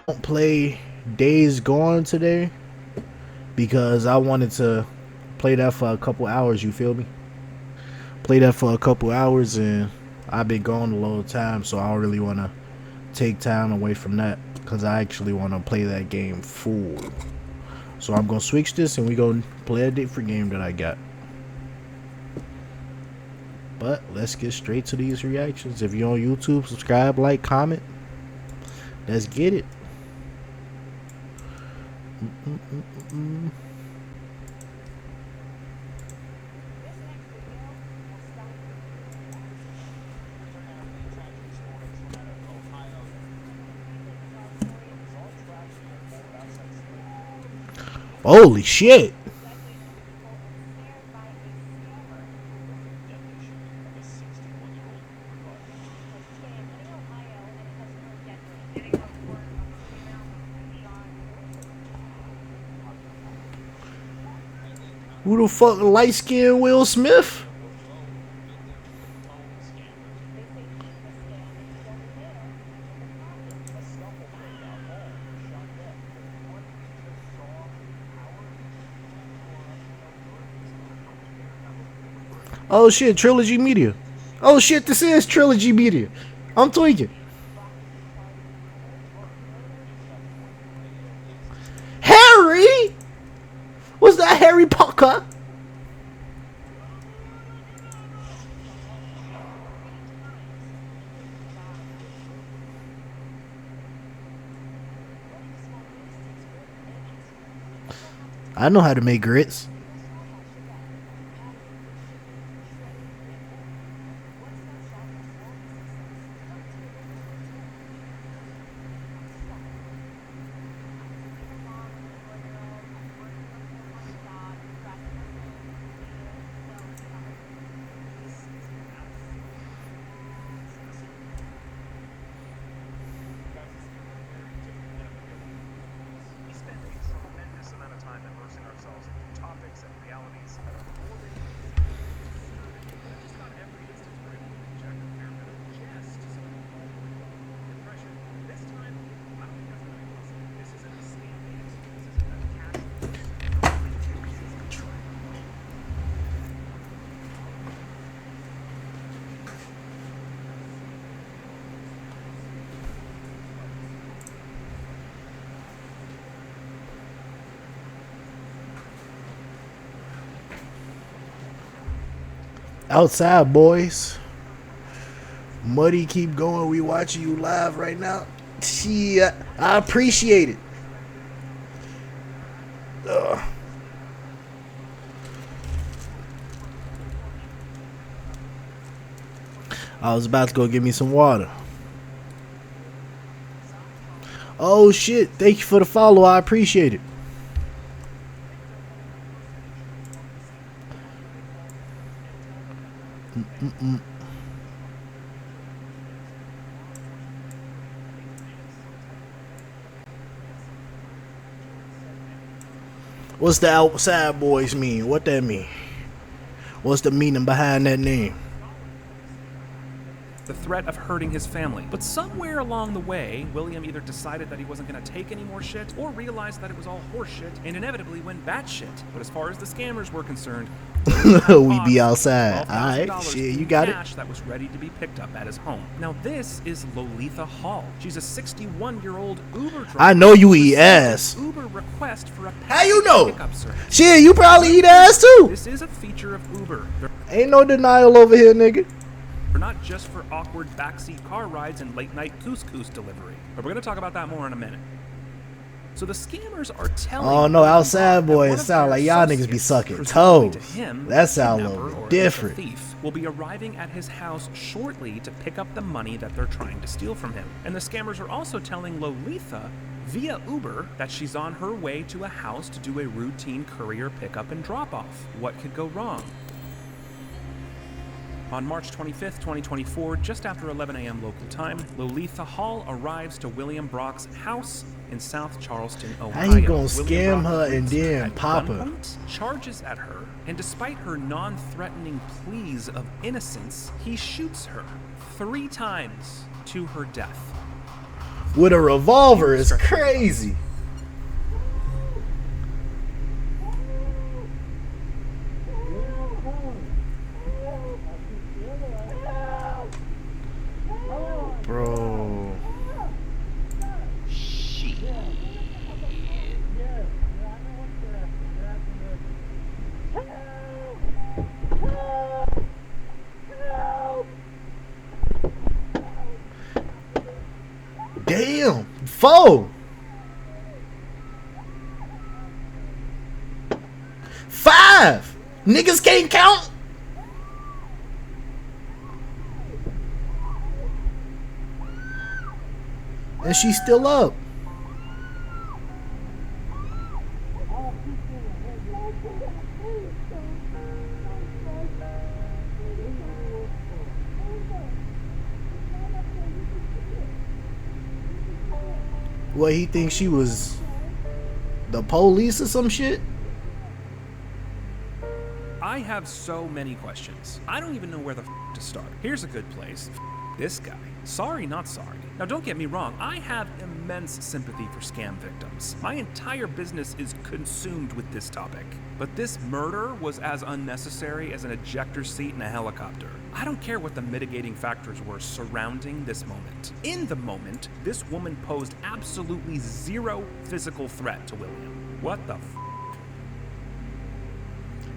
don't play Days Gone today because I wanted to play that for a couple hours. You feel me? Play that for a couple hours, and I've been gone a little time, so I don't really want to take time away from that because I actually want to play that game full. So I'm gonna switch this, and we gonna play a different game that I got. But let's get straight to these reactions. If you're on YouTube, subscribe, like, comment. Let's get it. Holy shit. Who the fuck light skinned Will Smith? Oh shit, Trilogy Media. Oh shit, this is Trilogy Media. I'm tweaking. Harry? Was that Harry Potter? I know how to make grits. Outside, boys. Muddy, keep going. We watching you live right now. Yeah, I appreciate it. Ugh. I was about to go get me some water. Oh shit, thank you for the follow. I appreciate it. What's the outside boys mean? What that mean? What's the meaning behind that name? The threat of hurting his family. But somewhere along the way, William either decided that he wasn't going to take any more shit or realized that it was all horseshit and inevitably went batshit. But as far as the scammers were concerned, we be outside. Alright, shit, you got it. That was ready to be picked up at his home. Now this is Lolitha Hall. She's a 61-year-old Uber driver. I know you eat ass. Uber request for a how you know? Pickup service. Shit, you probably eat ass too. This is a feature of Uber. Ain't no denial over here, nigga. Not just for awkward backseat car rides and late-night couscous delivery. But we're going to talk about that more in a minute. So the scammers are telling... Oh no, outside boys sound like y'all niggas be sucking toes. That sound a little different. The thief will be arriving at his house shortly to pick up the money that they're trying to steal from him. And the scammers are also telling Lolitha via Uber that she's on her way to a house to do a routine courier pickup and drop-off. What could go wrong? On March 25th, 2024, just after 11 a.m. local time, Lolitha Hall arrives to William Brock's house in South Charleston, Ohio. How you gonna scam her and then pop her? Charges at her, and despite her non-threatening pleas of innocence, he shoots her 3 times to her death. with a revolver is crazy. Bro. Damn. 4. 5. Niggas can't count. And she's still up. What, he thinks she was the police or some shit? I have so many questions. I don't even know where the to start. Here's a good place. This guy. Sorry, not sorry. Now don't get me wrong, I have immense sympathy for scam victims. My entire business is consumed with this topic. But this murder was as unnecessary as an ejector seat in a helicopter. I don't care what the mitigating factors were surrounding this moment. In the moment, this woman posed absolutely zero physical threat to William. What the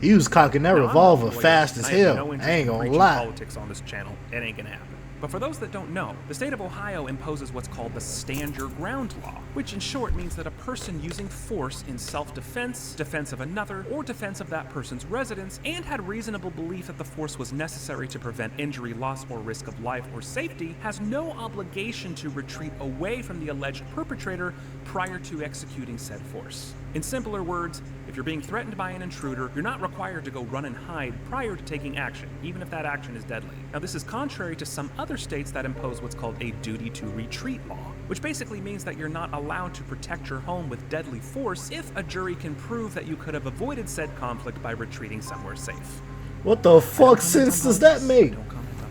He was cocking that revolver fast as hell. No I ain't gonna preaching lie. politics on this channel. It ain't gonna happen. But for those that don't know, the state of Ohio imposes what's called the Stand Your Ground law, which in short means that a person using force in self-defense, defense of another, or defense of that person's residence, and had reasonable belief that the force was necessary to prevent injury, loss, or risk of life or safety, has no obligation to retreat away from the alleged perpetrator prior to executing said force. In simpler words, if you're being threatened by an intruder, you're not required to go run and hide prior to taking action, even if that action is deadly. Now, this is contrary to some other states that impose what's called a duty to retreat law, which basically means that you're not allowed to protect your home with deadly force if a jury can prove that you could have avoided said conflict by retreating somewhere safe. What the fuck sense does that make? Don't comment on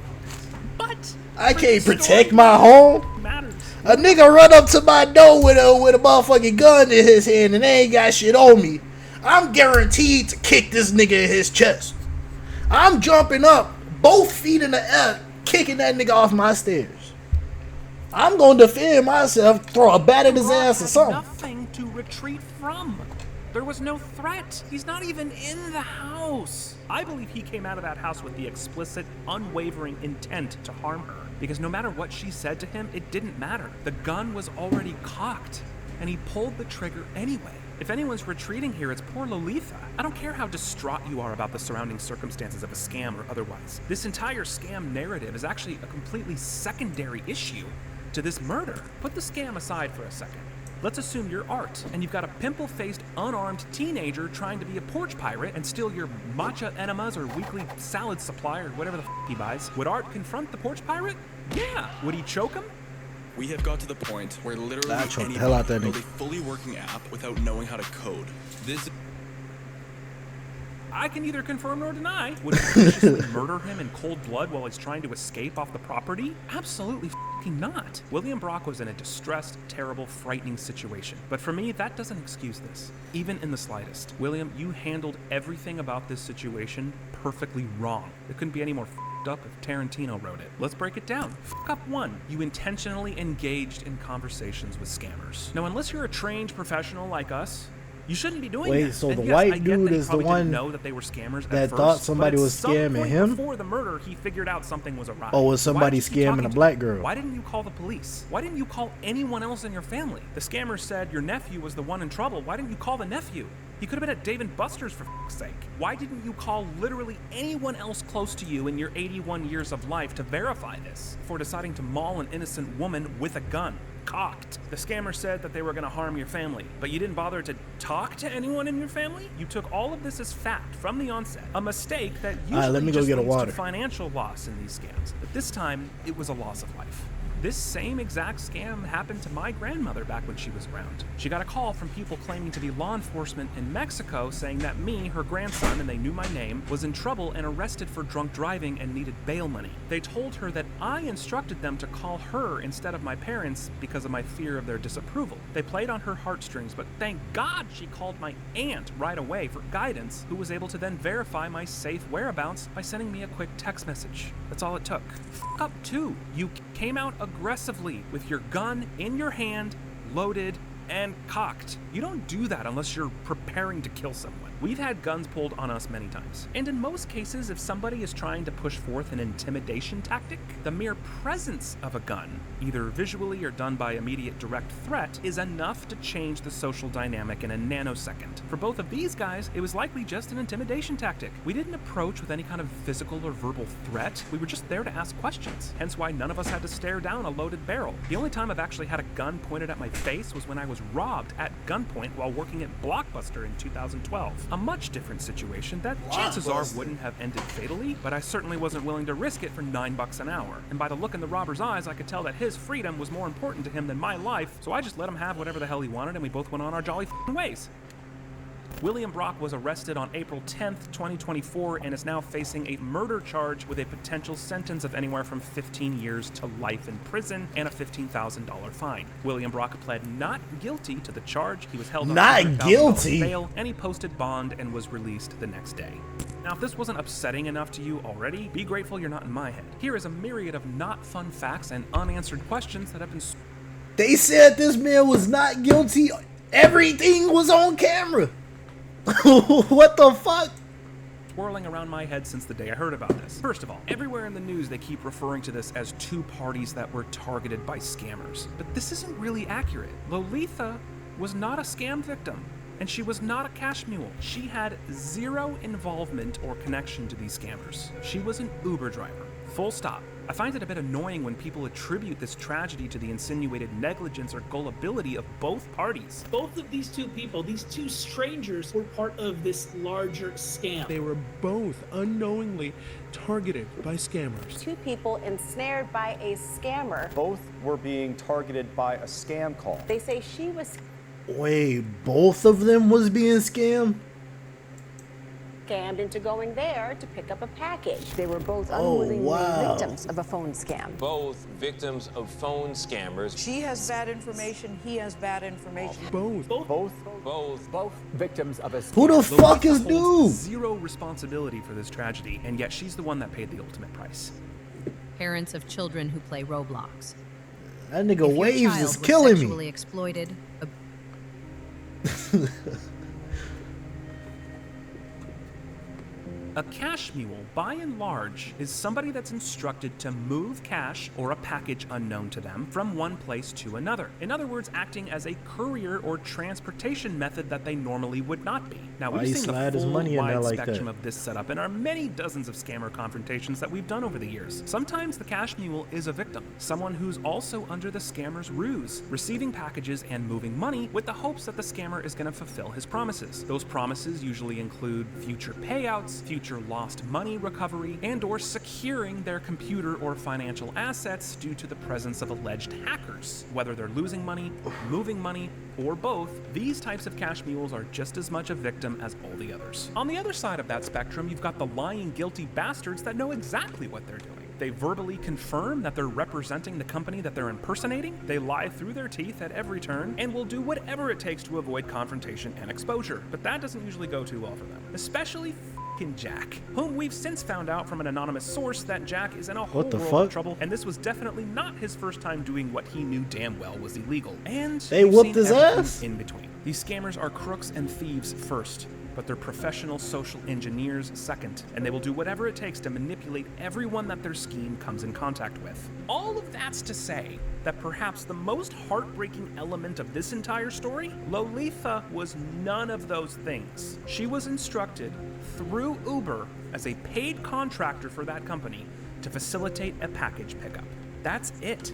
politics. But I can't protect my home. Matters. A nigga run up to my door with a motherfucking gun in his hand and they ain't got shit on me. I'm guaranteed to kick this nigga in his chest. I'm jumping up, both feet in the air, kicking that nigga off my stairs. I'm gonna defend myself, throw a bat at his ass or something. Nothing to retreat from. There was no threat. He's not even in the house. I believe he came out of that house with the explicit, unwavering intent to harm her. Because no matter what she said to him, it didn't matter. The gun was already cocked, and he pulled the trigger anyway. If anyone's retreating here, it's poor Lolitha. I don't care how distraught you are about the surrounding circumstances of a scam or otherwise. This entire scam narrative is actually a completely secondary issue to this murder. Put the scam aside for a second. Let's assume you're Art, and you've got a pimple-faced, unarmed teenager trying to be a porch pirate and steal your matcha enemas or weekly salad supply or whatever the he buys. Would Art confront the porch pirate? Yeah. Would he choke him? We have got to the point where literally That choked the anybody hell out can that build a fully working app without knowing how to code. This I can neither confirm nor deny. Would he viciously murder him in cold blood while he's trying to escape off the property? Absolutely fucking not. William Brock was in a distressed, terrible, frightening situation. But for me, that doesn't excuse this, even in the slightest. William, you handled everything about this situation perfectly wrong. It couldn't be any more up if Tarantino wrote it. Let's break it down. Up 1. You intentionally engaged in conversations with scammers. Now, unless you're a trained professional like us, you shouldn't be doing that. So And the yes, white I get dude that he is the probably one didn't know that they were scammers that at first, thought somebody but at was some scamming point him? Before the murder, he figured out something was awry. Or was Why somebody did you keep scamming talking a to black him? girl? Why didn't you call the police? Why didn't you call anyone else in your family? The scammer said your nephew was the one in trouble. Why didn't you call the nephew? He could have been at Dave & Buster's for f***'s sake. Why didn't you call literally anyone else close to you in your 81 years of life to verify this before deciding to maul an innocent woman with a gun? Cocked. The scammer said that they were going to harm your family, but you didn't bother to talk to anyone in your family? You took all of this as fact from the onset. A mistake that usually let me go just get a leads water. to financial loss in these scams. But this time, it was a loss of life. This same exact scam happened to my grandmother back when she was around. She got a call from people claiming to be law enforcement in Mexico saying that me, her grandson, and they knew my name, was in trouble and arrested for drunk driving and needed bail money. They told her that I instructed them to call her instead of my parents because of my fear of their disapproval. They played on her heartstrings, but thank God she called my aunt right away for guidance, who was able to then verify my safe whereabouts by sending me a quick text message. That's all it took. F up too. You came out aggressively with your gun in your hand, loaded and cocked. You don't do that unless you're preparing to kill someone. We've had guns pulled on us many times. And in most cases, if somebody is trying to push forth an intimidation tactic, the mere presence of a gun, either visually or done by immediate direct threat, is enough to change the social dynamic in a nanosecond. For both of these guys, it was likely just an intimidation tactic. We didn't approach with any kind of physical or verbal threat. We were just there to ask questions, hence why none of us had to stare down a loaded barrel. The only time I've actually had a gun pointed at my face was when I was robbed at gunpoint while working at Blockbuster in 2012. A much different situation that chances are wouldn't have ended fatally, but I certainly wasn't willing to risk it for $9 an hour. And by the look in the robber's eyes, I could tell that his freedom was more important to him than my life, so I just let him have whatever the hell he wanted and we both went on our jolly ways. William Brock was arrested on April 10th, 2024, and is now facing a murder charge with a potential sentence of anywhere from 15 years to life in prison and a $15,000 fine. William Brock pled not guilty to the charge. He was held on $100,000 bail, and he posted bond and was released the next day. Now, if this wasn't upsetting enough to you already, be grateful you're not in my head. Here is a myriad of not fun facts and unanswered questions that have been... They said this man was not guilty. Everything was on camera. What the fuck? Swirling around my head since the day I heard about this. First of all, everywhere in the news they keep referring to this as two parties that were targeted by scammers. But this isn't really accurate. Lolitha was not a scam victim, and she was not a cash mule. She had zero involvement or connection to these scammers. She was an Uber driver. Full stop. I find it a bit annoying when people attribute this tragedy to the insinuated negligence or gullibility of both parties. Both of these two people, these two strangers, were part of this larger scam. They were both unknowingly targeted by scammers. Two people ensnared by a scammer. Both were being targeted by a scam call. They say she was Wait, both of them was being scammed? scammed into going there to pick up a package. They were both Oh, unwittingly wow. victims of a phone scam. Both victims of phone scammers. She has bad information, he has bad information. Both Victims of a scam. Who the fuck is Holds dude? zero responsibility for this tragedy, and yet she's the one that paid the ultimate price. Parents of children who play Roblox. That nigga If your Waves child is was killing sexually me. exploited, A cash mule, by and large, is somebody that's instructed to move cash or a package unknown to them from one place to another. In other words, acting as a courier or transportation method that they normally would not be. Now, Why we've you seen slide the his full money in there wide like spectrum that? of this setup in our many dozens of scammer confrontations that we've done over the years. Sometimes the cash mule is a victim, someone who's also under the scammer's ruse, receiving packages and moving money with the hopes that the scammer is going to fulfill his promises. Those promises usually include future payouts, future lost money recovery, and or securing their computer or financial assets due to the presence of alleged hackers. Whether they're losing money, moving money, or both, these types of cash mules are just as much a victim as all the others. On the other side of that spectrum, you've got the lying, guilty bastards that know exactly what they're doing. They verbally confirm that they're representing the company that they're impersonating, they lie through their teeth at every turn, and will do whatever it takes to avoid confrontation and exposure. But that doesn't usually go too well for them. Especially f***ing Jack, whom we've since found out from an anonymous source that Jack is in a whole What the world fuck? of trouble, and this was definitely not his first time doing what he knew damn well was illegal. And They we've whooped seen his everything ass? in between. These scammers are crooks and thieves first, but they're professional social engineers second, and they will do whatever it takes to manipulate everyone that their scheme comes in contact with. All of that's to say that perhaps the most heartbreaking element of this entire story, Lolitha was none of those things. She was instructed through Uber as a paid contractor for that company to facilitate a package pickup. That's it.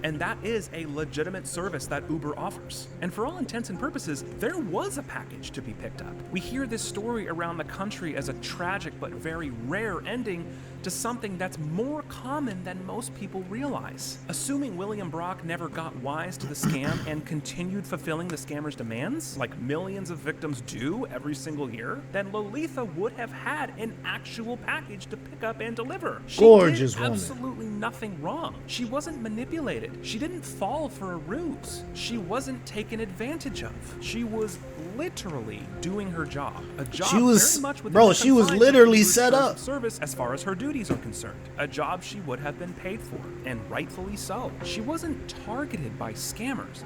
And that is a legitimate service that Uber offers. And for all intents and purposes, there was a package to be picked up. We hear this story around the country as a tragic but very rare ending to something that's more common than most people realize. Assuming William Brock never got wise to the scam and continued fulfilling the scammer's demands, like millions of victims do every single year, then Lolitha would have had an actual package to pick up and deliver. She Gorgeous did woman. absolutely nothing wrong. She wasn't manipulated. She didn't fall for a ruse. She wasn't taken advantage of. She was literally doing her job. A job She was- very much within bro, the she was confines of literally Uber's set terms up. of service as far as her duties are concerned. A job she would have been paid for, and rightfully so. She wasn't targeted by scammers.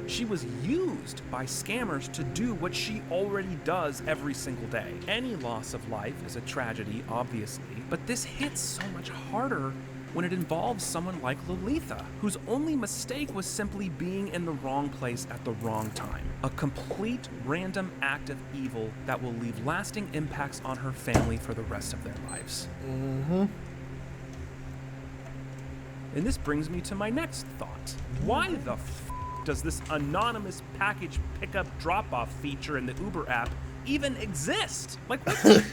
She was used by scammers to do what she already does every single day. Any loss of life is a tragedy, obviously, but this hits so much harder when it involves someone like Lolitha, whose only mistake was simply being in the wrong place at the wrong time. A complete random act of evil that will leave lasting impacts on her family for the rest of their lives. And this brings me to my next thought. Why the f does this anonymous package pickup drop-off feature in the Uber app even exist? Like, what?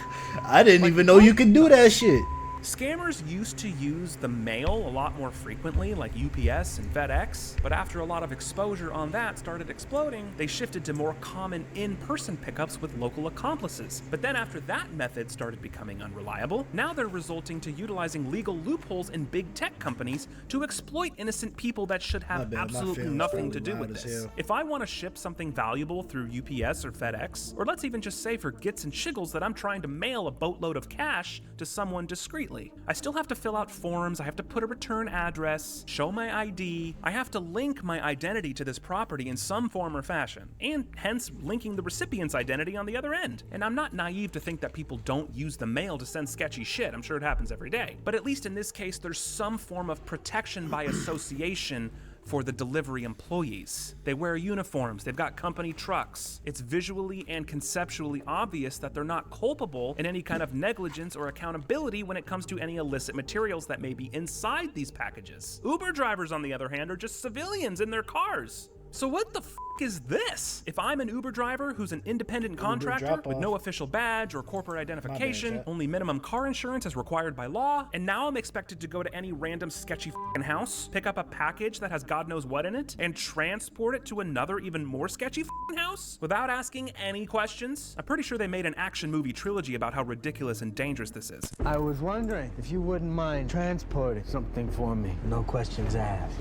I didn't even know you could do that shit. Scammers used to use the mail a lot more frequently, like UPS and FedEx, but after a lot of exposure on that started exploding, they shifted to more common in-person pickups with local accomplices. But then after that method started becoming unreliable, now they're resorting to utilizing legal loopholes in big tech companies to exploit innocent people that should My have bad, my absolutely feelings nothing really to do loud with as this. hell. If I want to ship something valuable through UPS or FedEx, or let's even just say for gits and shiggles that I'm trying to mail a boatload of cash to someone discreetly, I still have to fill out forms, I have to put a return address, show my ID, I have to link my identity to this property in some form or fashion, and hence linking the recipient's identity on the other end. And I'm not naive to think that people don't use the mail to send sketchy shit, I'm sure it happens every day. But at least in this case, there's some form of protection by association for the delivery employees. They wear uniforms, they've got company trucks. It's visually and conceptually obvious that they're not culpable in any kind of negligence or accountability when it comes to any illicit materials that may be inside these packages. Uber drivers, on the other hand, are just civilians in their cars. So what the f is this? If I'm an Uber driver who's an independent contractor with drop-off. no official badge or corporate identification, chat. only minimum car insurance is required by law, and now I'm expected to go to any random sketchy f***ing house, pick up a package that has God knows what in it, and transport it to another even more sketchy f***ing house without asking any questions? I'm pretty sure they made an action movie trilogy about how ridiculous and dangerous this is. I was wondering if you wouldn't mind transporting something for me. No questions asked.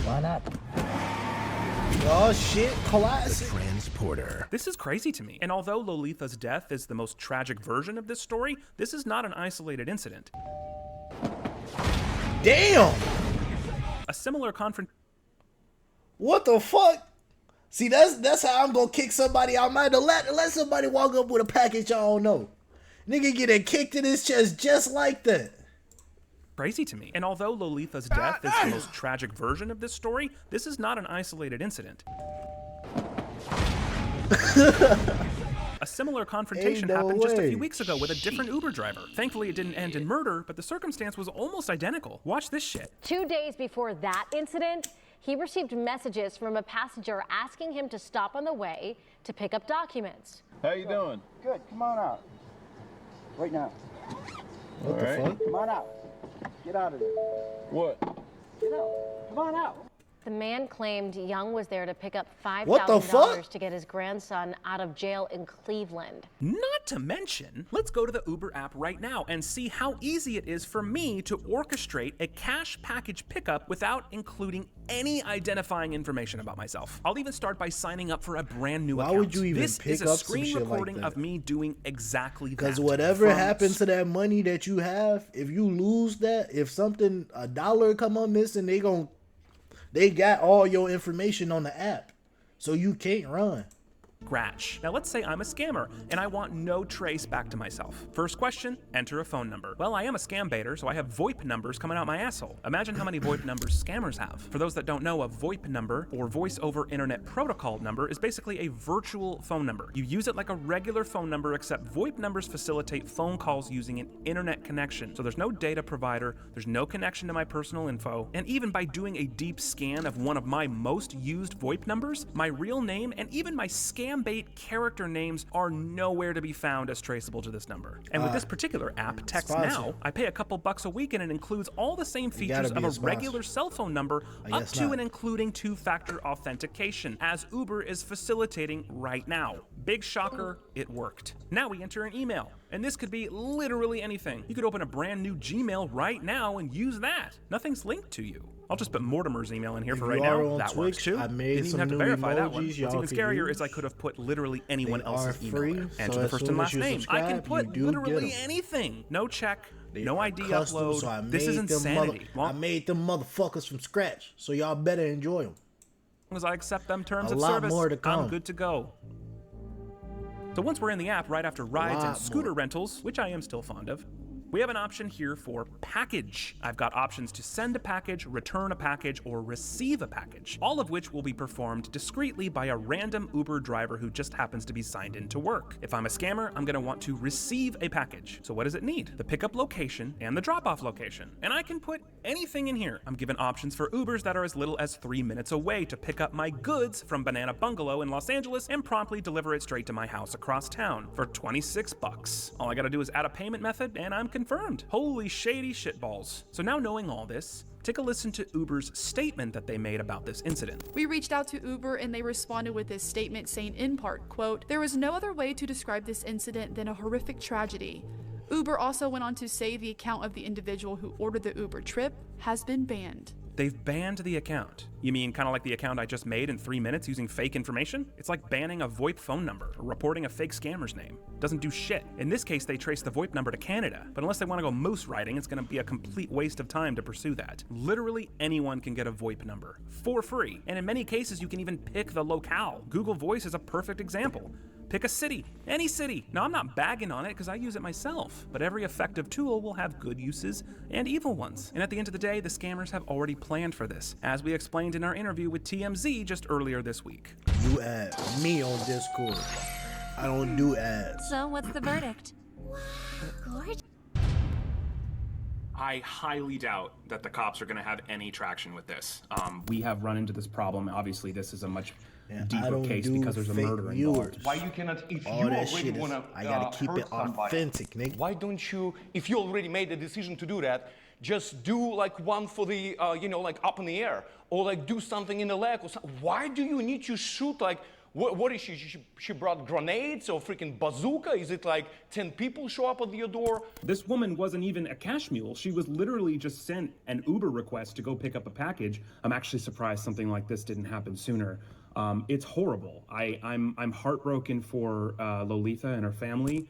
Why not? Oh shit, classic. Transporter. This is crazy to me. And although Lolitha's death is the most tragic version of this story, this is not an isolated incident. Damn. A similar confront. What the fuck? See, that's how I'm gonna kick somebody out. My let somebody walk up with a package I don't know. Nigga get it kicked in his chest just like that. Crazy to me. And although Lolitha's death is the most tragic version of this story, this is not an isolated incident. A similar confrontation Ain't no happened just a way. few weeks ago with a different Uber driver. Thankfully, it didn't end in murder, but the circumstance was almost identical. Watch this shit. 2 days before that incident, he received messages from a passenger asking him to stop on the way to pick up documents. How you doing? Good, come on out. Right now. What the fuck? Come on out. Get out of there. What? Get out. Come on out. The man claimed Young was there to pick up What the fuck? $5,000 to get his grandson out of jail in Cleveland. Not to mention, let's go to the Uber app right now and see how easy it is for me to orchestrate a cash package pickup without including any identifying information about myself. I'll even start by signing up for a brand new account. Why would you even this pick is up a some screen shit like recording that? of me doing exactly that. Because whatever From happens to that money that you have, if you lose that, if something, a dollar come up missing, they got all your information on the app. So you can't run. scratch. Now let's say I'm a scammer and I want no trace back to myself. First question, enter a phone number. Well, I am a scam baiter, so I have VoIP numbers coming out my asshole. Imagine how many VoIP numbers scammers have. For those that don't know, a VoIP number, or voice over internet protocol number, is basically a virtual phone number. You use it like a regular phone number, except VoIP numbers facilitate phone calls using an internet connection. So there's no data provider, there's no connection to my personal info, and even by doing a deep scan of one of my most used VoIP numbers, my real name and even my scam scam bait character names are nowhere to be found as traceable to this number. And with this particular app, Text Now, I pay a couple bucks a week and it includes all the same features of a regular cell phone number up to and including two-factor authentication, as Uber is facilitating right now. Big shocker, it worked. Now we enter an email. And this could be literally anything. You could open a brand new Gmail right now and use that. Nothing's linked to you. I'll just put Mortimer's email in here for right now. That works too. I made Didn't even some have to new verify that emojis. one. What's even scarier is I could have put literally anyone else's email there. Enter the first and last name. I can put literally anything. No check, no ID upload. So this is insanity. I made them motherfuckers from scratch, so y'all better enjoy them. As long as I accept them terms A of lot service, more to come. I'm good to go. So once we're in the app, right after rides and scooter rentals, which I am still fond of, we have an option here for package. I've got options to send a package, return a package, or receive a package, all of which will be performed discreetly by a random Uber driver who just happens to be signed in to work. If I'm a scammer, I'm gonna want to receive a package. So what does it need? The pickup location and the drop-off location. And I can put anything in here. I'm given options for Ubers that are as little as 3 minutes away to pick up my goods from Banana Bungalow in Los Angeles and promptly deliver it straight to my house across town for 26 bucks. All I gotta do is add a payment method and I'm confirmed. Holy shady shitballs. So now knowing all this, take a listen to Uber's statement that they made about this incident. We reached out to Uber and they responded with this statement saying in part, quote, "There is no other way to describe this incident than a horrific tragedy." Uber also went on to say the account of the individual who ordered the Uber trip has been banned. They've banned the account. You mean kind of like the account I just made in 3 minutes using fake information? It's like banning a VoIP phone number or reporting a fake scammer's name. Doesn't do shit. In this case, they trace the VoIP number to Canada, but unless they want to go moose riding, it's going to be a complete waste of time to pursue that. Literally anyone can get a VoIP number for free, and in many cases, you can even pick the locale. Google Voice is a perfect example. Pick a city, any city. Now, I'm not bagging on it because I use it myself, but every effective tool will have good uses and evil ones. And at the end of the day, the scammers have already planned for this, as we explained in our interview with TMZ just earlier this week. You add me on Discord. I don't do ads. So what's the verdict? Gorgeous. I highly doubt that the cops are going to have any traction with this. We have run into this problem. Obviously, this is a much deeper case because there's a murder involved. Why you cannot, if all you that already shit is, want to I gotta keep it authentic, nigga. Why don't you, if you already made the decision to do that, just do like one for the, like up in the air, or like do something in the leg, or something. Why do you need to shoot like, what is she? She brought grenades or freaking bazooka? Is it like 10 people show up at your door? This woman wasn't even a cash mule. She was literally just sent an Uber request to go pick up a package. I'm actually surprised something like this didn't happen sooner. It's horrible. I'm heartbroken for Lolitha and her family.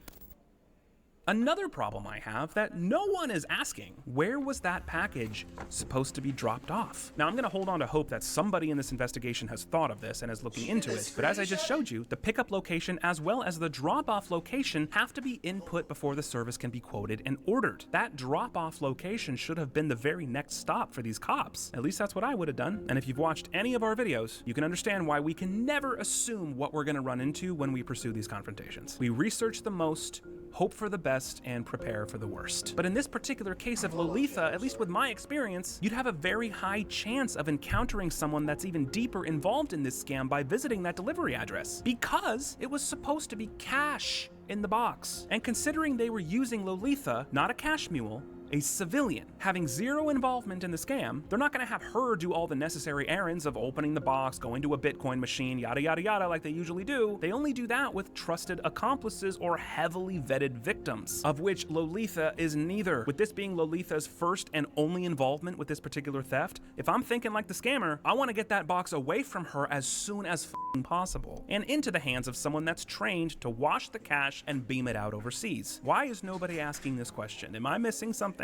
Another problem I have that no one is asking, where was that package supposed to be dropped off? Now I'm gonna hold on to hope that somebody in this investigation has thought of this and is looking into it, but as I just showed you, the pickup location as well as the drop-off location have to be input before the service can be quoted and ordered. That drop-off location should have been the very next stop for these cops. At least that's what I would have done. And if you've watched any of our videos, you can understand why we can never assume what we're gonna run into when we pursue these confrontations. We research the most, hope for the best, and prepare for the worst. But in this particular case of Lolitha, at least with my experience, you'd have a very high chance of encountering someone that's even deeper involved in this scam by visiting that delivery address, because it was supposed to be cash in the box. And considering they were using Lolitha, not a cash mule, a civilian, having zero involvement in the scam, they're not gonna have her do all the necessary errands of opening the box, going to a Bitcoin machine, yada yada yada like they usually do. They only do that with trusted accomplices or heavily vetted victims, of which Lolitha is neither. With this being Lolitha's first and only involvement with this particular theft, if I'm thinking like the scammer, I wanna get that box away from her as soon as possible, and into the hands of someone that's trained to wash the cash and beam it out overseas. Why is nobody asking this question? Am I missing something?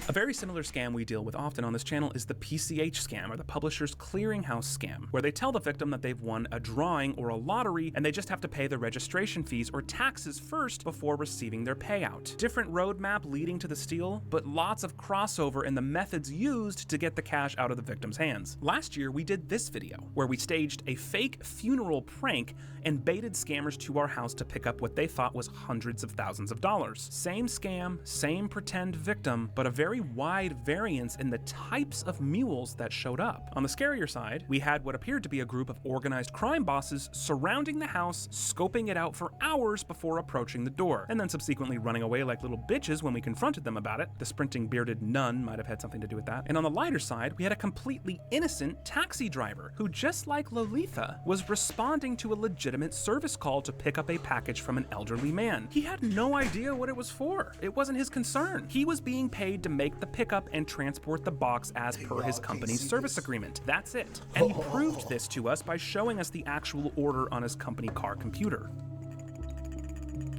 A very similar scam we deal with often on this channel is the PCH scam, or the Publisher's Clearinghouse scam, where they tell the victim that they've won a drawing or a lottery and they just have to pay the registration fees or taxes first before receiving their payout. Different roadmap leading to the steal, but lots of crossover in the methods used to get the cash out of the victim's hands. Last year, we did this video, where we staged a fake funeral prank and baited scammers to our house to pick up what they thought was hundreds of thousands of dollars. Same scam, same pretend victim, but a very wide variance in the types of mules that showed up. On the scarier side, we had what appeared to be a group of organized crime bosses surrounding the house, scoping it out for hours before approaching the door, and then subsequently running away like little bitches when we confronted them about it. The sprinting bearded nun might have had something to do with that. And on the lighter side, we had a completely innocent taxi driver who, just like Lolitha, was responding to a legitimate service call to pick up a package from an elderly man. He had no idea what it was for. It wasn't his concern. He was being paid to make the pickup and transport the box as per his company's service agreement. That's it. And he proved this to us by showing us the actual order on his company car computer.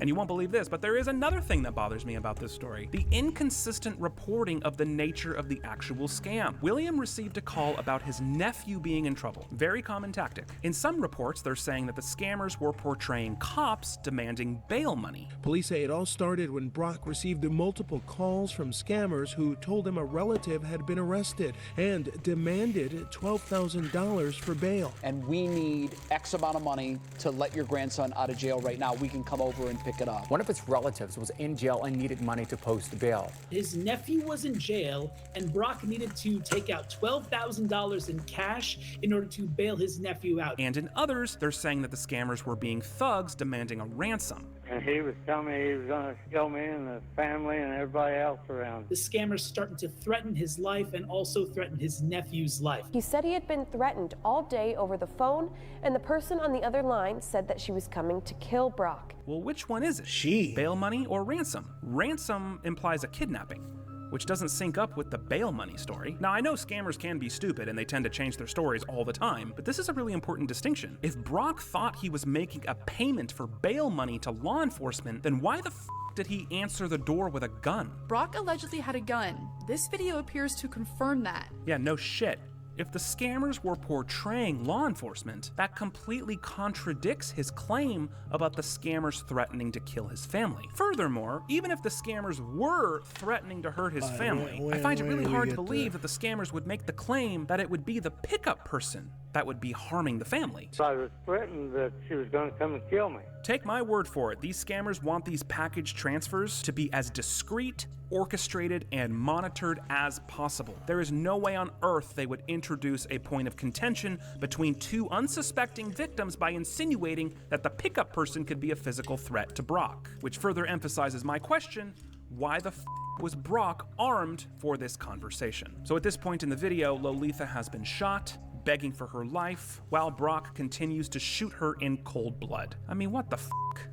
And you won't believe this, but there is another thing that bothers me about this story: the inconsistent reporting of the nature of the actual scam. William received a call about his nephew being in trouble. Very common tactic. In some reports, they're saying that the scammers were portraying cops demanding bail money. Police say it all started when Brock received multiple calls from scammers who told him a relative had been arrested and demanded $12,000 for bail. And we need X amount of money to let your grandson out of jail right now. We can come over and pick it up. One of his relatives was in jail and needed money to post bail. His nephew was in jail, and Brock needed to take out $12,000 in cash in order to bail his nephew out. And in others, they're saying that the scammers were being thugs demanding a ransom. And he was telling me he was going to kill me and the family and everybody else around. The scammer's starting to threaten his life and also threaten his nephew's life. He said he had been threatened all day over the phone, and the person on the other line said that she was coming to kill Brock. Well, which one is it? She. Bail money or ransom? Ransom implies a kidnapping, which doesn't sync up with the bail money story. Now, I know scammers can be stupid and they tend to change their stories all the time, but this is a really important distinction. If Brock thought he was making a payment for bail money to law enforcement, then why the did he answer the door with a gun? Brock allegedly had a gun. This video appears to confirm that. Yeah, no shit. If the scammers were portraying law enforcement, that completely contradicts his claim about the scammers threatening to kill his family. Furthermore, even if the scammers were threatening to hurt his family, I find it really hard to believe that the scammers would make the claim that it would be the pickup person that would be harming the family. So I was threatened that she was going to come and kill me. Take my word for it, these scammers want these package transfers to be as discreet, orchestrated, and monitored as possible. There is no way on earth they would introduce a point of contention between two unsuspecting victims by insinuating that the pickup person could be a physical threat to Brock, which further emphasizes my question: why the was Brock armed for this conversation? So at this point in the video, Lolitha has been shot, begging for her life, while Brock continues to shoot her in cold blood. I mean, what the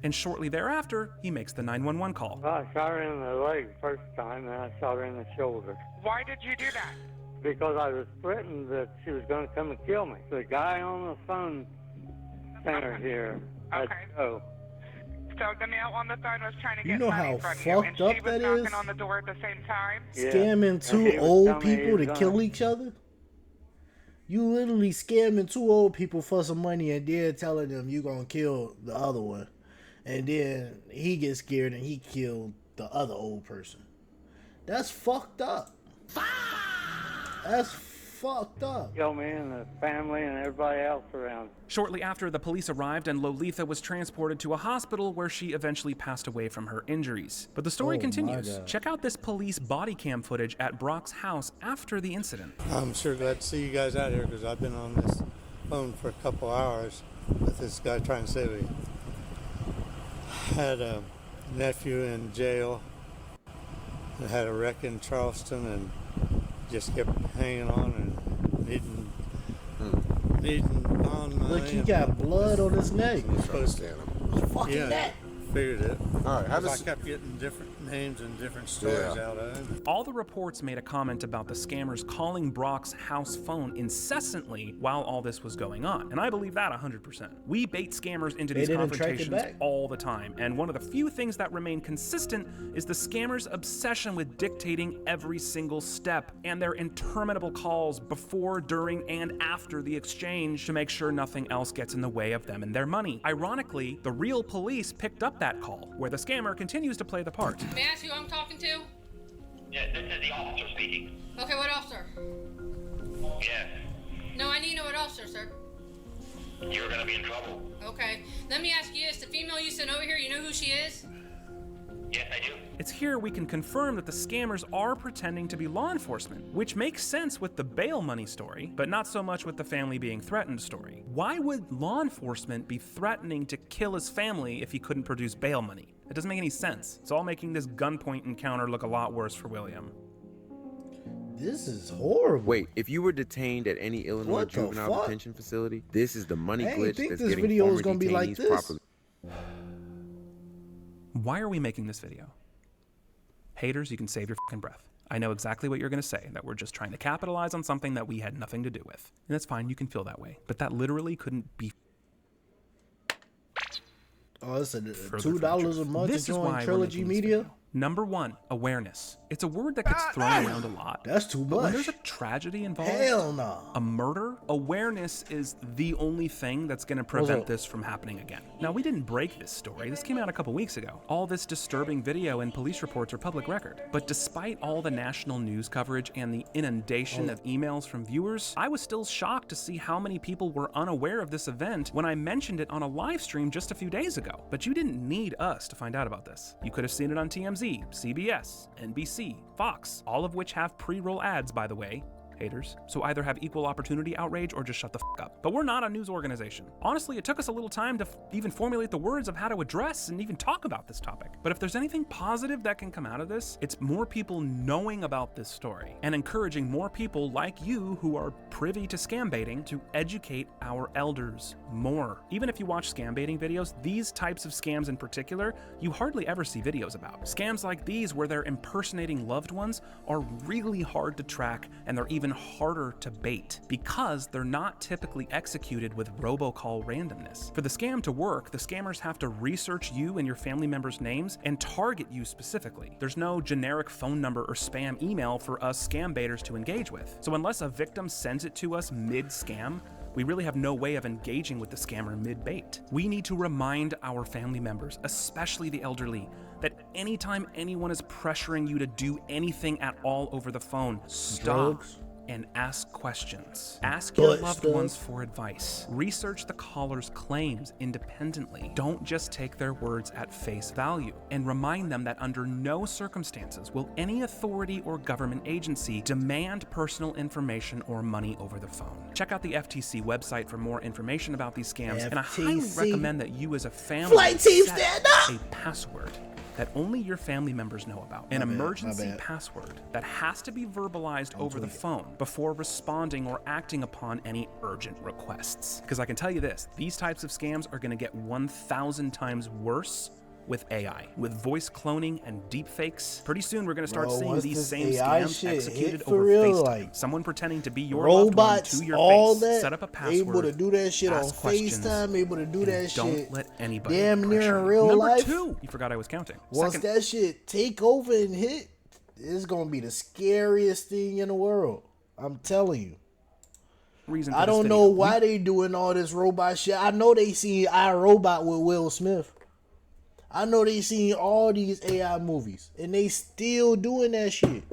And shortly thereafter, he makes the 911 call. Well, I shot her in the leg first time, and I shot her in the shoulder. Why did you do that? Because I was threatened that she was going to come and kill me. The guy on the phone center here had to go. So the male on the phone was trying to You get know money how from fucked you, and up she was that knocking is? on the door at the same time? Scamming two old people to kill each other? You literally scamming two old people for some money and then telling them you gonna kill the other one. And then he gets scared and he killed the other old person. That's fucked up. That's fucked up. Kill me and the family and everybody else around. Shortly after, the police arrived and Lolitha was transported to a hospital where she eventually passed away from her injuries. But the story continues. Check out this police body cam footage at Brock's house after the incident. I'm sure glad to see you guys out here because I've been on this phone for a couple hours with this guy trying to save me. Had a nephew in jail. I had a wreck in Charleston and just kept hanging on and needing bond money. Look, he got blood on his neck. Fucking that. Figured it. All right, how I does kept getting different names and different stories out of it. All the reports made a comment about the scammers calling Brock's house phone incessantly while all this was going on, and I believe that 100%. We bait scammers into these confrontations all the time, and one of the few things that remain consistent is the scammers' obsession with dictating every single step and their interminable calls before, during, and after the exchange to make sure nothing else gets in the way of them and their money. Ironically, the real police picked up that call, where the scammer continues to play the part. May I ask who I'm talking to? Yeah, this is the officer speaking. Okay, what officer? Yes. No, I need to know what officer, sir. You're gonna be in trouble. Okay. Let me ask you this. The female you sent over here, you know who she is? Yes, I do. It's here we can confirm that the scammers are pretending to be law enforcement, which makes sense with the bail money story, but not so much with the family being threatened story. Why would law enforcement be threatening to kill his family if he couldn't produce bail money? It doesn't make any sense. It's all making this gunpoint encounter look a lot worse for William. This is horrible. Wait, if you were detained at any Illinois What the juvenile fuck? detention facility, this is the money I ain't glitch think that's this getting video was former gonna be like detainees this. properly. Why are we making this video? Haters, you can save your fucking breath. I know exactly what you're going to say, that we're just trying to capitalize on something that we had nothing to do with. And that's fine, you can feel that way. But that literally couldn't be Oh, it's further $2 a month to This is join why we're Trilogy making this Media. video. Number 1, awareness. It's a word that gets thrown around a lot. That's too But when much. there's a tragedy involved, Hell no. a murder, awareness is the only thing that's going to prevent this from happening again. Now, we didn't break this story. This came out a couple weeks ago. All this disturbing video and police reports are public record. But despite all the national news coverage and the inundation of emails from viewers, I was still shocked to see how many people were unaware of this event when I mentioned it on a live stream just a few days ago. But you didn't need us to find out about this. You could have seen it on TMZ, CBS, NBC, Fox, all of which have pre-roll ads, by the way, haters. So either have equal opportunity outrage or just shut the fuck up. But we're not a news organization. Honestly, it took us a little time to even formulate the words of how to address and even talk about this topic. But if there's anything positive that can come out of this, it's more people knowing about this story and encouraging more people like you who are privy to scam baiting to educate our elders more. Even if you watch scam baiting videos, these types of scams in particular, you hardly ever see videos about. Scams like these where they're impersonating loved ones are really hard to track, and they're even harder to bait because they're not typically executed with robocall randomness. For the scam to work, the scammers have to research you and your family members' names and target you specifically. There's no generic phone number or spam email for us scam baiters to engage with. So unless a victim sends it to us mid-scam, we really have no way of engaging with the scammer mid-bait. We need to remind our family members, especially the elderly, that anytime anyone is pressuring you to do anything at all over the phone, stop and ask questions. Ask your loved ones for advice. Research the caller's claims independently. Don't just take their words at face value. And remind them that under no circumstances will any authority or government agency demand personal information or money over the phone. Check out the FTC website for more information about these scams, and I highly recommend that you as a family set a password that only your family members know about. An emergency password that has to be verbalized over the phone before responding or acting upon any urgent requests. Because I can tell you this, these types of scams are gonna get 1,000 times worse with AI, with voice cloning and deepfakes. Pretty soon we're gonna start seeing these same scams executed over FaceTime. Someone pretending to be your loved one to your face, set up a password, able to do that shit on ask questions, FaceTime, able to do that shit. Don't let anybody damn near pressure in you. real Number life. 2, you forgot I was counting. Once that shit take over and hit, it's gonna be the scariest thing in the world. I'm telling you. I don't know why they doing all this robot shit. I know they seen iRobot with Will Smith. I know they seen all these AI movies, and they still doing that shit.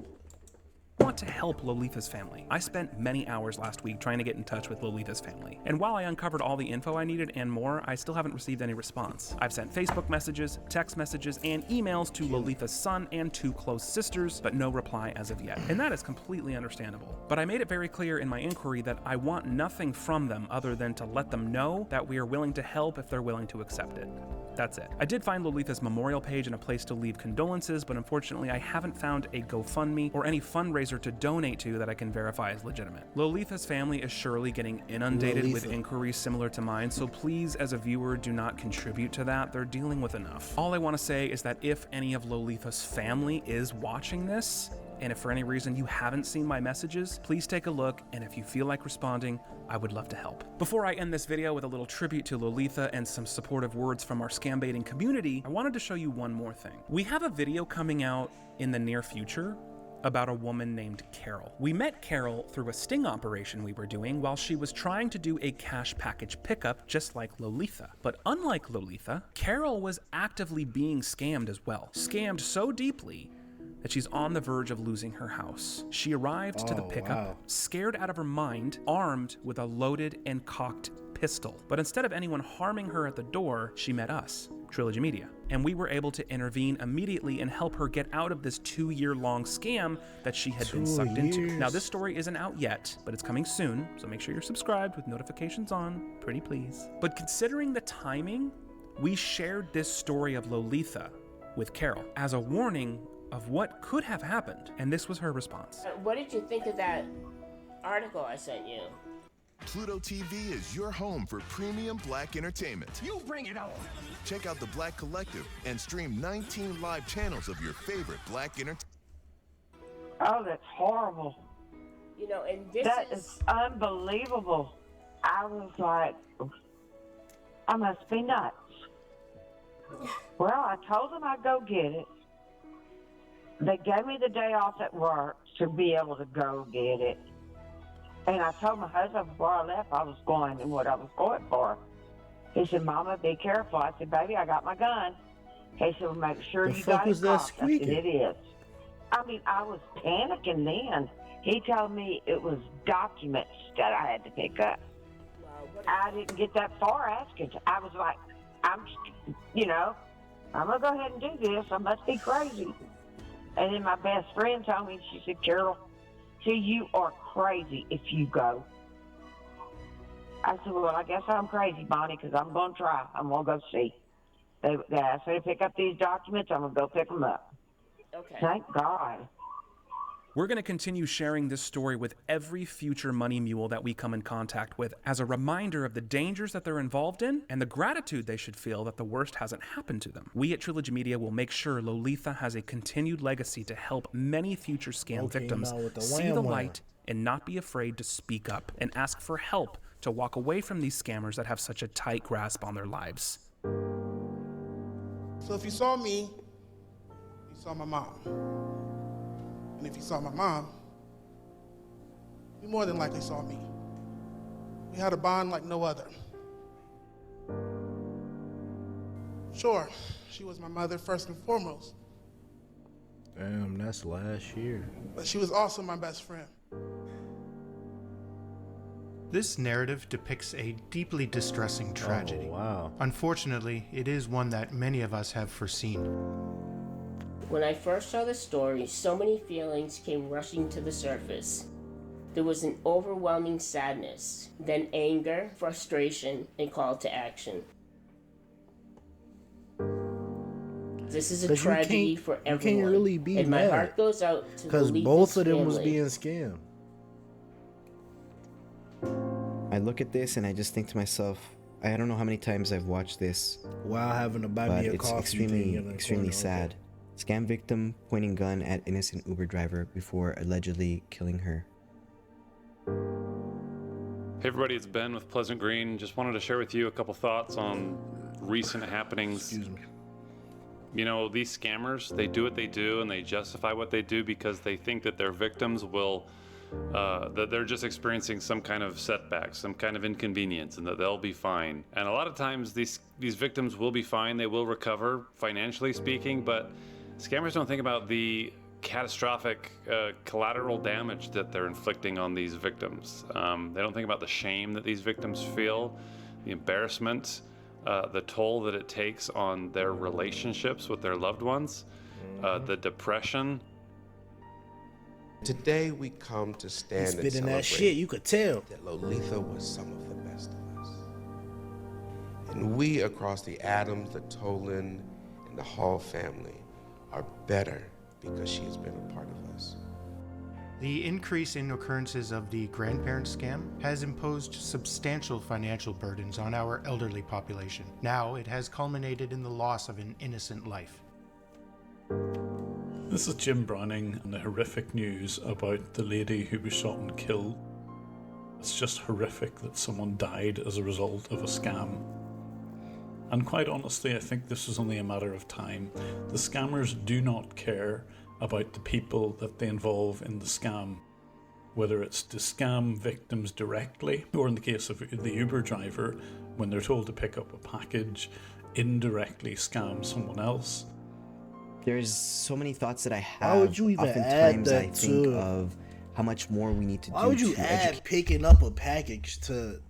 I want to help Lolitha's family. I spent many hours last week trying to get in touch with Lolitha's family. And while I uncovered all the info I needed and more, I still haven't received any response. I've sent Facebook messages, text messages, and emails to Lolitha's son and 2 close sisters, but no reply as of yet. And that is completely understandable. But I made it very clear in my inquiry that I want nothing from them other than to let them know that we are willing to help if they're willing to accept it. That's it. I did find Lolitha's memorial page and a place to leave condolences, but unfortunately I haven't found a GoFundMe or any fundraiser to donate to that I can verify as legitimate. Lolitha's family is surely getting inundated with inquiries similar to mine, so please, as a viewer, do not contribute to that. They're dealing with enough. All I want to say is that if any of Lolitha's family is watching this, and if for any reason you haven't seen my messages, please take a look, and if you feel like responding, I would love to help. Before I end this video with a little tribute to Lolitha and some supportive words from our scam baiting community, I wanted to show you one more thing. We have a video coming out in the near future about a woman named Carol. We met Carol through a sting operation we were doing while she was trying to do a cash package pickup just like Lolitha. But unlike Lolitha, Carol was actively being scammed as well. Scammed so deeply that she's on the verge of losing her house. She arrived to the pickup, scared out of her mind, armed with a loaded and cocked pistol. But instead of anyone harming her at the door, she met us, Trilogy Media. And we were able to intervene immediately and help her get out of this 2-year-long scam that she had been sucked into. Now, this story isn't out yet, but it's coming soon, so make sure you're subscribed with notifications on, pretty please. But considering the timing, we shared this story of Lolitha with Carol as a warning of what could have happened, and this was her response. What did you think of that article I sent you? Pluto TV is your home for premium Black entertainment. You bring it on! Check out the Black Collective and stream 19 live channels of your favorite Black entertainment. Oh, that's horrible. You know, and this is unbelievable. I was like, I must be nuts. Well, I told them I'd go get it. They gave me the day off at work to be able to go get it. And I told my husband before I left I was going and what I was going for. He said, Mama, be careful. I said, baby, I got my gun. He said, well, make sure you got it cocked. I said, it is. I mean, I was panicking then. He told me it was documents that I had to pick up. I didn't get that far asking. I was like, I'm going to go ahead and do this. I must be crazy. And then my best friend told me, she said, Carol, you are crazy if you go. I said, well, I guess I'm crazy, Bonnie, because I'm going to try. I'm going to go see. They asked me to pick up these documents. I'm going to go pick them up. Okay. Thank God. We're going to continue sharing this story with every future money mule that we come in contact with as a reminder of the dangers that they're involved in and the gratitude they should feel that the worst hasn't happened to them. We at Trilogy Media will make sure Lolitha has a continued legacy to help many future scam victims see the light and not be afraid to speak up and ask for help to walk away from these scammers that have such a tight grasp on their lives. So if you saw me, you saw my mom. And if you saw my mom, you more than likely saw me. We had a bond like no other. Sure, she was my mother first and foremost, Damn, that's last year. but she was also my best friend. This narrative depicts a deeply distressing tragedy. Oh, wow. Unfortunately, it is one that many of us have foreseen. When I first saw the story, so many feelings came rushing to the surface. There was an overwhelming sadness, then anger, frustration, and call to action. This is a tragedy for everyone, you can't really be and my heart goes out to because Lolitha's both of them family. was being scammed. I look at this and I just think to myself, I don't know how many times I've watched this. While having to buy me a it's coffee thing extremely, in the extremely corner, sad. Scam victim pointing gun at innocent Uber driver before allegedly killing her. Hey everybody, it's Ben with Pleasant Green. Just wanted to share with you a couple thoughts on recent happenings. Excuse me. You know, these scammers, they do what they do and they justify what they do because they think that their victims will, that they're just experiencing some kind of setback, some kind of inconvenience, and that they'll be fine. And a lot of times these victims will be fine, they will recover, financially speaking, but scammers don't think about the catastrophic collateral damage that they're inflicting on these victims. They don't think about the shame that these victims feel, the embarrassment, the toll that it takes on their relationships with their loved ones, the depression. Today we come to stand and spitting celebrate that shit, you could tell. that Lolitha was some of the best of us. And we across the Adams, the Tolan, and the Hall family are better because she has been a part of us. The increase in occurrences of the grandparent scam has imposed substantial financial burdens on our elderly population. Now it has culminated in the loss of an innocent life. This is Jim Browning and the horrific news about the lady who was shot and killed. It's just horrific that someone died as a result of a scam. And quite honestly, I think this is only a matter of time. The scammers do not care about the people that they involve in the scam, whether it's to scam victims directly, or in the case of the Uber driver, when they're told to pick up a package, indirectly scam someone else. There's so many thoughts that I have. Why would you even add Oftentimes that I think to- of how much more we need to do Why would you to add educate. picking up a package to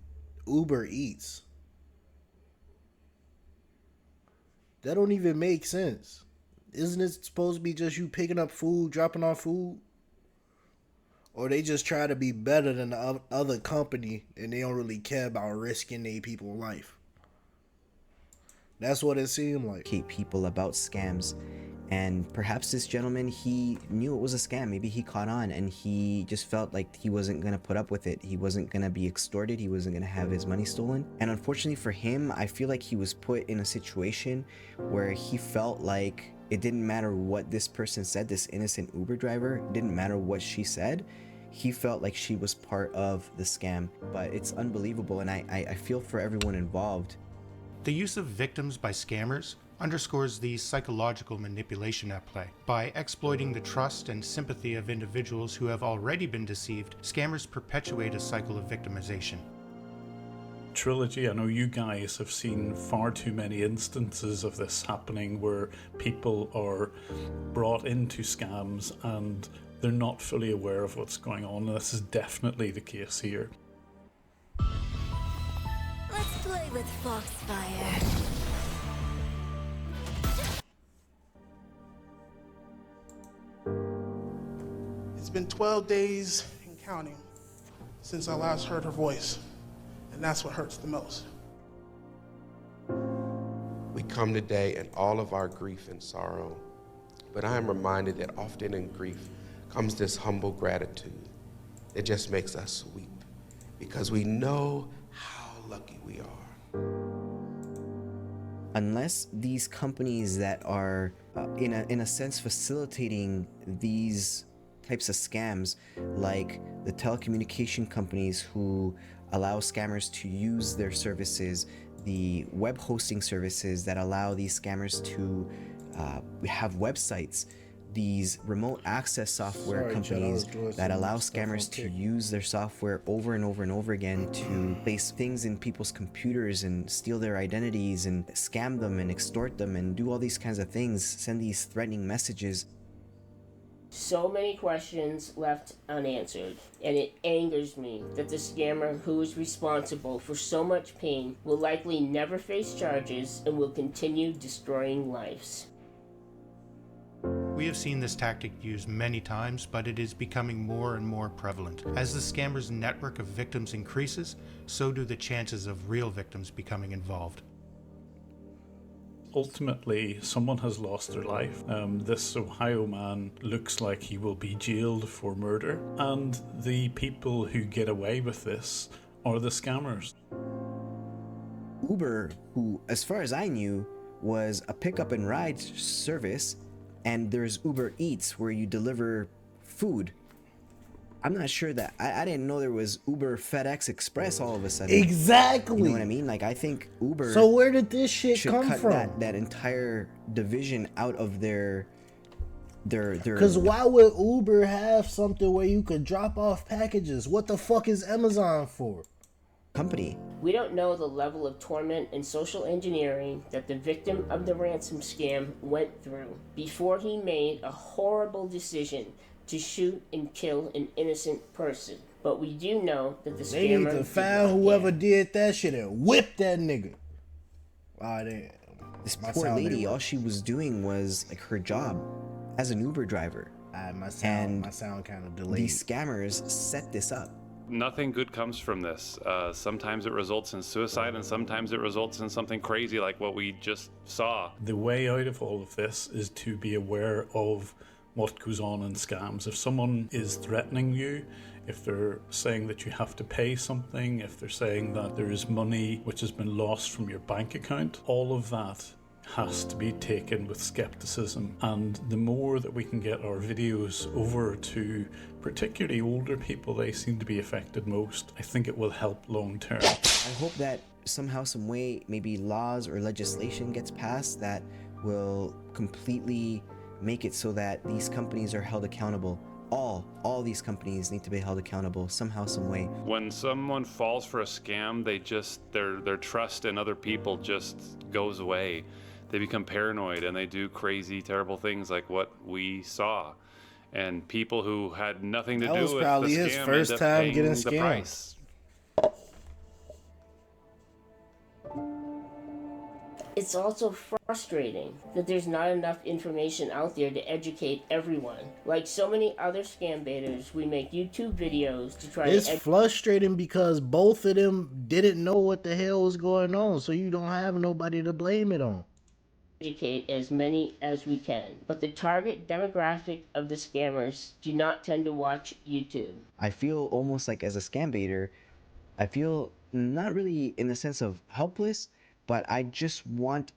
Uber Eats. That don't even make sense. Isn't it supposed to be just you picking up food, dropping off food? Or they just try to be better than the other company and they don't really care about risking their people's life? That's what it seemed like. People about scams. And perhaps this gentleman, he knew it was a scam. Maybe he caught on and he just felt like he wasn't going to put up with it. He wasn't going to be extorted. He wasn't going to have his money stolen. And unfortunately for him, I feel like he was put in a situation where he felt like it didn't matter what this person said, this innocent Uber driver, it didn't matter what she said. He felt like she was part of the scam. But it's unbelievable, and I feel for everyone involved. The use of victims by scammers underscores the psychological manipulation at play. By exploiting the trust and sympathy of individuals who have already been deceived, scammers perpetuate a cycle of victimization. Trilogy, I know you guys have seen far too many instances of this happening where people are brought into scams and they're not fully aware of what's going on. And this is definitely the case here. Let's play with Foxfire. It's been 12 days and counting since I last heard her voice, and that's what hurts the most. We come today in all of our grief and sorrow, but I am reminded that often in grief comes this humble gratitude that just makes us weep because we know how lucky we are. Unless these companies that are in a sense facilitating these types of scams, like the telecommunication companies who allow scammers to use their services, the web hosting services that allow these scammers to have websites, these remote access software companies that allow scammers to use their software over and over and over again to place things in people's computers and steal their identities and scam them and extort them and do all these kinds of things, send these threatening messages. So many questions left unanswered, and it angers me that the scammer who is responsible for so much pain will likely never face charges and will continue destroying lives. We have seen this tactic used many times, but it is becoming more and more prevalent. As the scammer's network of victims increases, so do the chances of real victims becoming involved. Ultimately, someone has lost their life. This Ohio man looks like he will be jailed for murder, and the people who get away with this are the scammers. Uber, who, as far as I knew, was a pickup and ride service, and there's Uber Eats where you deliver food. I'm not sure that I didn't know there was Uber FedEx Express all of a sudden. Exactly. You know what I mean? Like, I think Uber. So where did this shit should come cut from? That entire division out of their. Because why would Uber have something where you could drop off packages? What the fuck is Amazon for? Company. We don't know the level of torment and social engineering that the victim of the ransom scam went through before he made a horrible decision to shoot and kill an innocent person. But we do know that the They scammer need to find whoever did that shit and whip that nigga. This poor lady, all she was doing was like her job as an Uber driver. My sound kind of delayed. These scammers set this up. Nothing good comes from this. Sometimes it results in suicide, and sometimes it results in something crazy like what we just saw. The way out of all of this is to be aware of what goes on in scams. If someone is threatening you, if they're saying that you have to pay something, if they're saying that there is money which has been lost from your bank account, all of that has to be taken with skepticism. And the more that we can get our videos over to particularly older people, they seem to be affected most, I think it will help long term. I hope that somehow, some way, maybe laws or legislation gets passed that will completely make it so that these companies are held accountable. All these companies need to be held accountable somehow, some way. When someone falls for a scam, they just their trust in other people just goes away. They become paranoid and they do crazy, terrible things like what we saw. And people who had nothing to do with the scam probably his first end up time paying getting the scammed. price. It's also frustrating that there's not enough information out there to educate everyone. Like so many other scam baiters, we make YouTube videos to try It's to frustrating because both of them didn't know what the hell was going on, so you don't have nobody to blame it on. educate as many as we can. But the target demographic of the scammers do not tend to watch YouTube. I feel almost like as a scam baiter, I feel not really in the sense of helpless, but I just want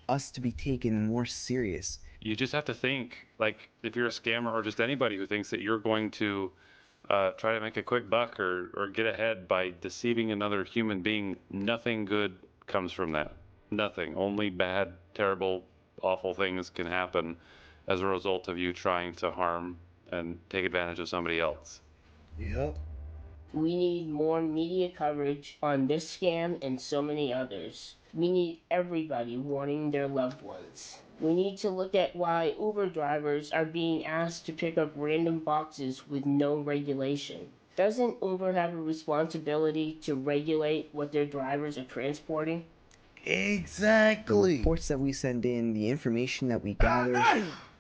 us to be taken more serious. You just have to think, like, if you're a scammer or just anybody who thinks that you're going to try to make a quick buck or get ahead by deceiving another human being, nothing good comes from that. Nothing. Only bad, terrible, awful things can happen as a result of you trying to harm and take advantage of somebody else. Yep. We need more media coverage on this scam and so many others. We need everybody warning their loved ones. We need to look at why Uber drivers are being asked to pick up random boxes with no regulation. Doesn't Uber have a responsibility to regulate what their drivers are transporting? Exactly. The reports that we send in, the information that we gather,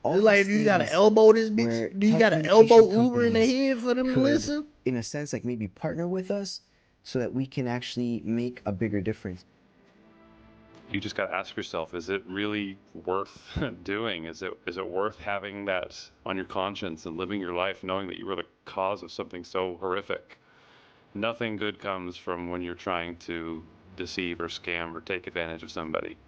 all It's like, these you gotta things elbow this where bitch? Do you gotta elbow telecommunication Uber in the companies head for them to could, listen? in a sense, like maybe partner with us so that we can actually make a bigger difference. You just got to ask yourself, is it really worth doing? Is it worth having that on your conscience and living your life knowing that you were the cause of something so horrific? Nothing good comes from when you're trying to deceive or scam or take advantage of somebody.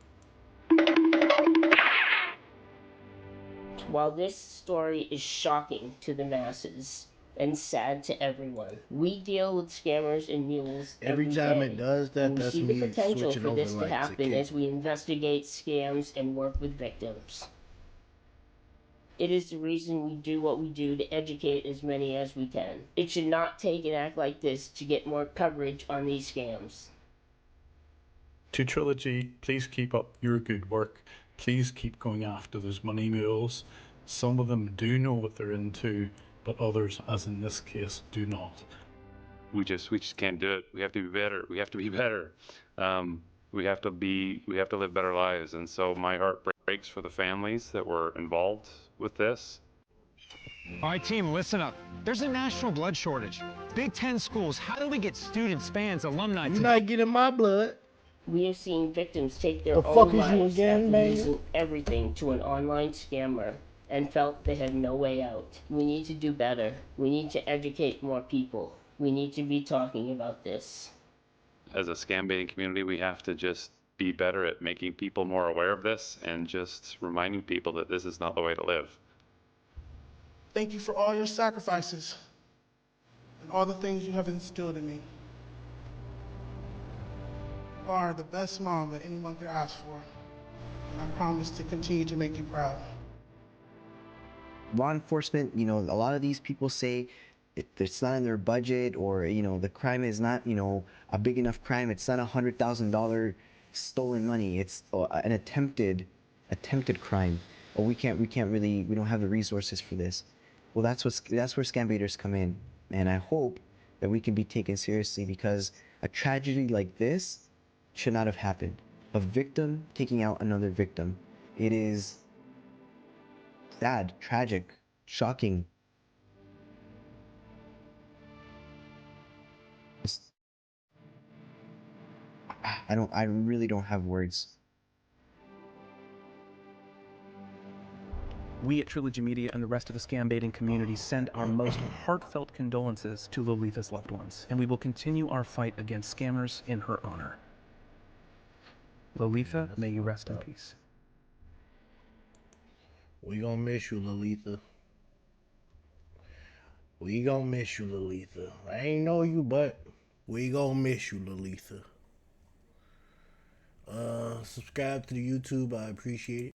While this story is shocking to the masses and sad to everyone, we deal with scammers and mules Every every time day. it does that, And we that's see the me potential switching for over this to like to happen kick. as we investigate scams and work with victims. It is the reason we do what we do to educate as many as we can. It should not take an act like this to get more coverage on these scams. To Trilogy, please keep up your good work. Please keep going after those money mules. Some of them do know what they're into, but others, as in this case, do not. We just can't do it. We have to be better. We have to be better. We have to live better lives. And so my heart breaks for the families that were involved with this. All right, team, listen up. There's a national blood shortage. Big Ten schools, how do we get students, fans, alumni You're not getting my blood. We have seen victims take their The fuck own is you lives again, after man? losing everything to an online scammer and felt they had no way out. We need to do better. We need to educate more people. We need to be talking about this. As a scam baiting community, we have to just be better at making people more aware of this and just reminding people that this is not the way to live. Thank you for all your sacrifices and all the things you have instilled in me. You are the best mom that anyone could ask for, and I promise to continue to make you proud. Law enforcement, a lot of these people say it's not in their budget, or the crime is not a big enough crime. It's not $100,000 stolen money. It's an attempted crime. Or we don't have the resources for this. Well, that's where scam baiters come in, and I hope that we can be taken seriously, because a tragedy like this should not have happened. A victim taking out another victim. It is sad, tragic, shocking. I really don't have words. We at Trilogy Media and the rest of the scam baiting community send our most heartfelt condolences to Lolitha's loved ones, and we will continue our fight against scammers in her honor. Lolitha, may you rest in peace. We gonna miss you, Lolitha. We gonna miss you, Lolitha. I ain't know you, but we gonna miss you, Lolitha. Subscribe to the YouTube. I appreciate it.